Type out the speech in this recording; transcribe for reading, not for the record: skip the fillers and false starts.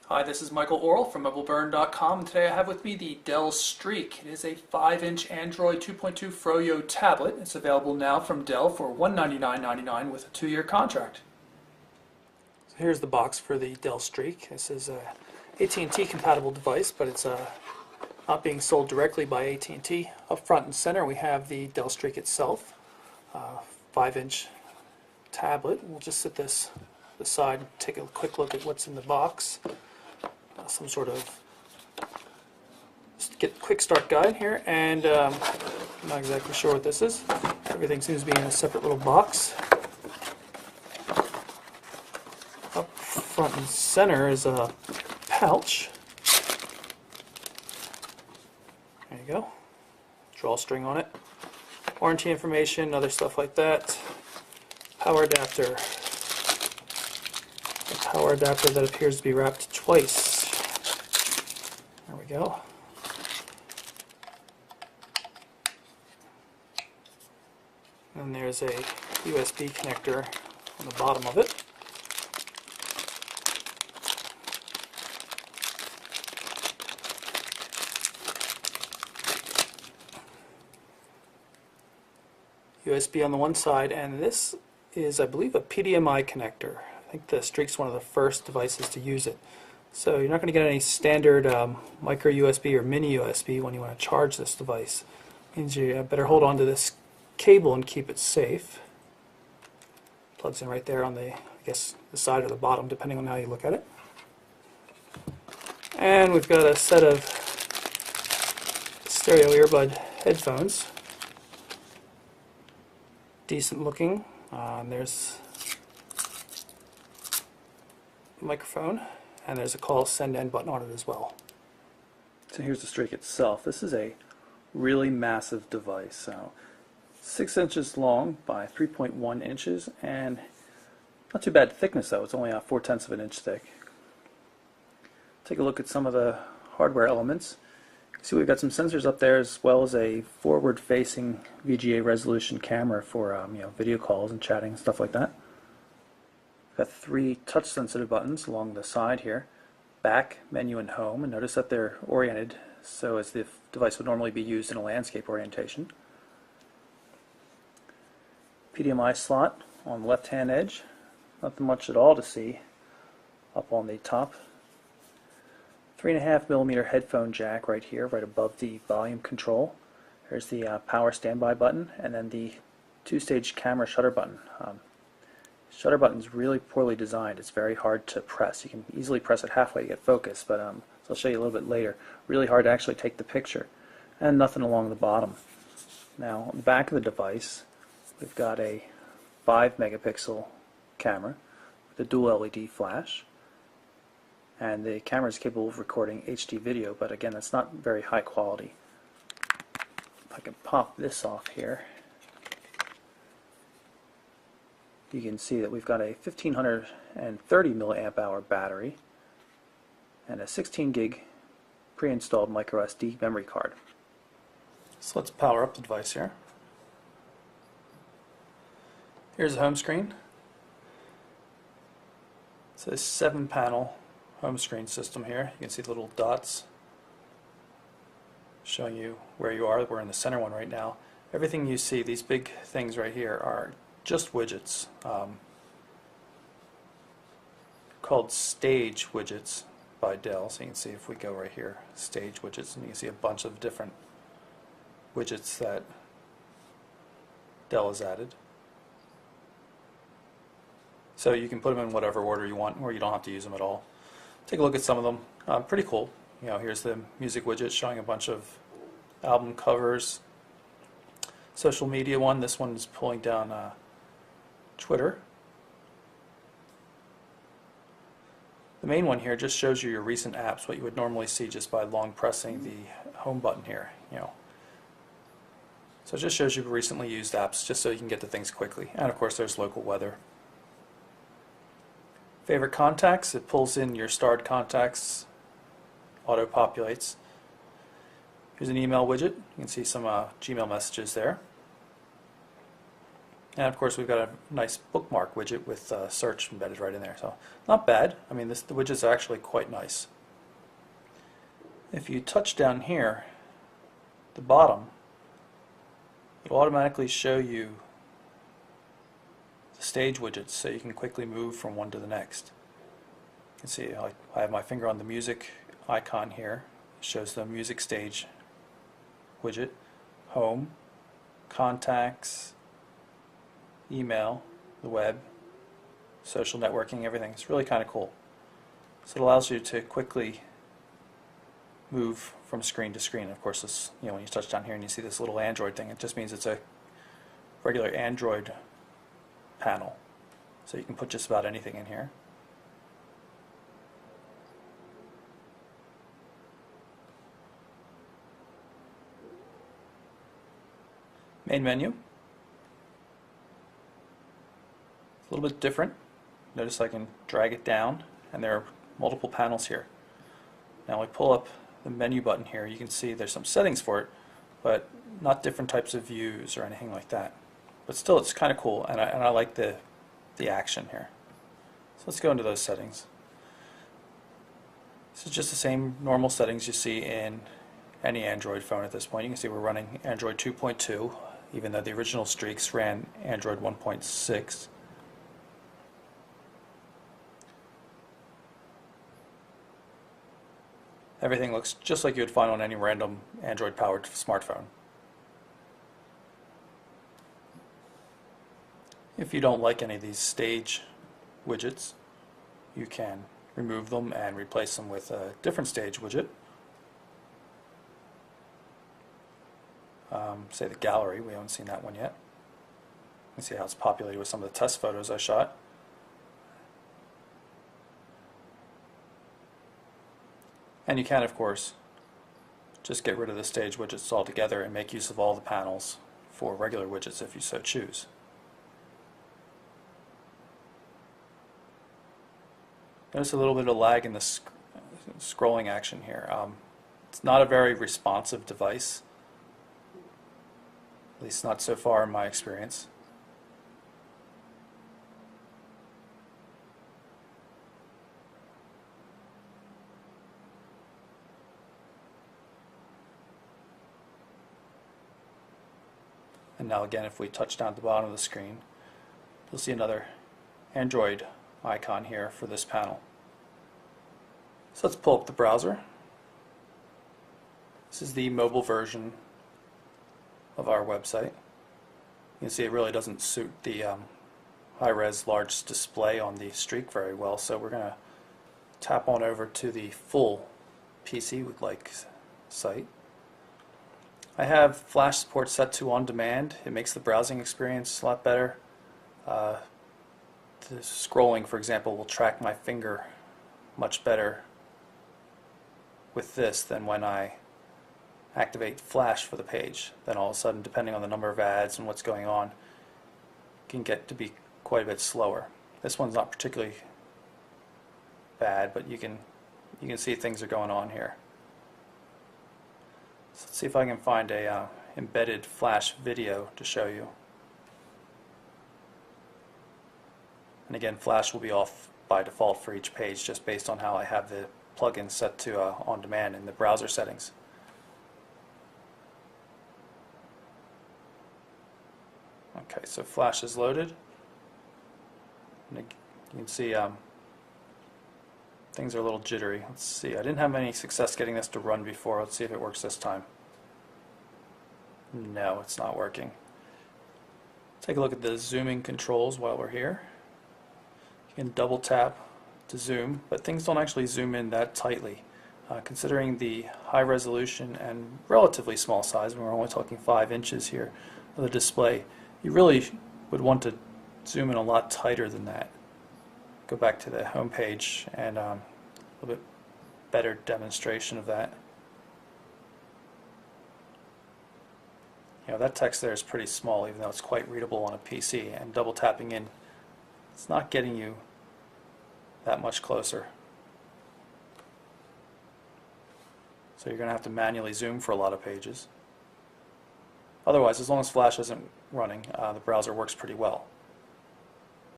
Hi, this is Michael Orrell from MobileBurn.com, and today I have with me the Dell Streak. It is a 5-inch Android 2.2 Froyo tablet. It's available now from Dell for $199.99 with a 2-year contract. So here's the box for the Dell Streak. This is a AT&T compatible device, but it's not being sold directly by AT&T. Up front and center we have the Dell Streak itself, 5-inch tablet. We'll just set this aside and take a quick look at what's in the box. Some sort of just quick start guide here, and I'm not exactly sure what this is. Everything seems to be in a separate little box. Up front and center is a pouch. There you go. Drawstring on it. Warranty information, other stuff like that. Power adapter. A power adapter that appears to be wrapped twice. There we go. And there's a USB connector on the bottom of it. USB on the one side, and this is, I believe, a PDMI connector. I think the Streak's one of the first devices to use it. So you're not going to get any standard micro USB or mini USB when you want to charge this device. It means you better hold on to this cable and keep it safe. Plugs in right there on the, I guess, the side or the bottom, depending on how you look at it. And we've got a set of stereo earbud headphones. Decent looking. There's a microphone, and there's a call, send, end button on it as well. So here's the Streak itself. This is a really massive device. So 6 inches long by 3.1 inches, and not too bad thickness though. It's only 4/10 of an inch thick. Take a look at some of the hardware elements. See, we've got some sensors up there, as well as a forward-facing VGA resolution camera for video calls and chatting and stuff like that. We've got 3 touch-sensitive buttons along the side here: back, menu, and home. And notice that they're oriented so as the device would normally be used in a landscape orientation. PDMI slot on the left-hand edge. Nothing much at all to see up on the top. 3.5mm headphone jack right here, right above the volume control. There's the power standby button, and then the 2-stage camera shutter button. Shutter button is really poorly designed. It's very hard to press. You can easily press it halfway to get focus, but so I'll show you a little bit later. Really hard to actually take the picture. And nothing along the bottom. Now, on the back of the device, we've got a 5-megapixel camera with a dual LED flash. And the camera is capable of recording HD video, but again, that's not very high quality. If I can pop this off here, you can see that we've got a 1530 milliamp hour battery and a 16 gig pre-installed micro SD memory card. So let's power up the device here. Here's the home screen. It's a 7-panel home screen system here. You can see the little dots showing you where you are. We're in the center one right now. Everything you see, these big things right here, are just widgets, called Stage widgets by Dell. So you can see, if we go right here, Stage widgets, and you can see a bunch of different widgets that Dell has added. So you can put them in whatever order you want, or you don't have to use them at all. Take a look at some of them. Pretty cool. Here's the music widget showing a bunch of album covers. Social media one. This one is pulling down Twitter. The main one here just shows you your recent apps, what you would normally see just by long pressing the home button here. So it just shows you recently used apps, just so you can get to things quickly. And of course, there's local weather. Favorite contacts, it pulls in your starred contacts, auto-populates. Here's an email widget. You can see some Gmail messages there. And of course we've got a nice bookmark widget with search embedded right in there. So not bad. I mean, the widgets are actually quite nice. If you touch down here, the bottom, it'll automatically show you the stage widgets so you can quickly move from one to the next. You can see I have my finger on the music icon here. It shows the music stage widget, home, contacts, email, the web, social networking, everything. It's really kind of cool. So it allows you to quickly move from screen to screen. Of course, this, when you touch down here and you see this little Android thing, it just means it's a regular Android panel. So you can put just about anything in here. Main menu. It's a little bit different. Notice I can drag it down and there are multiple panels here. Now I pull up the menu button here, you can see there's some settings for it, but not different types of views or anything like that. But still, it's kind of cool, and I like the action here. So let's go into those settings. This is just the same normal settings you see in any Android phone at this point. You can see we're running Android 2.2, even though the original Streaks ran Android 1.6. Everything looks just like you would find on any random Android-powered smartphone. If you don't like any of these stage widgets, you can remove them and replace them with a different stage widget. Say the gallery, we haven't seen that one yet. You can see how it's populated with some of the test photos I shot. And you can, of course, just get rid of the stage widgets altogether and make use of all the panels for regular widgets if you so choose. Notice a little bit of lag in the scrolling action here. It's not a very responsive device, at least not so far in my experience. And now again, if we touch down at the bottom of the screen, you'll see another Android icon here for this panel. So let's pull up the browser. This is the mobile version of our website. You can see it really doesn't suit the high-res large display on the Streak very well, so we're going to tap on over to the full PC with like site. I have Flash support set to on demand. It makes the browsing experience a lot better. The scrolling, for example, will track my finger much better with this than when I activate Flash for the page. Then all of a sudden, depending on the number of ads and what's going on, it can get to be quite a bit slower. This one's not particularly bad, but you can see things are going on here. So let's see if I can find a embedded Flash video to show you. And again, Flash will be off by default for each page just based on how I have the plugin set to on demand in the browser settings. Okay, so Flash is loaded. And you can see things are a little jittery. Let's see, I didn't have any success getting this to run before. Let's see if it works this time. No, it's not working. Take a look at the zooming controls while we're here. You can double tap to zoom, but things don't actually zoom in that tightly. Considering the high resolution and relatively small size, we're only talking 5 inches here of the display, you really would want to zoom in a lot tighter than that. Go back to the home page and a little bit better demonstration of that. That text there is pretty small, even though it's quite readable on a PC, and double tapping in, it's not getting you that much closer. So you're going to have to manually zoom for a lot of pages. Otherwise, as long as Flash isn't running, the browser works pretty well.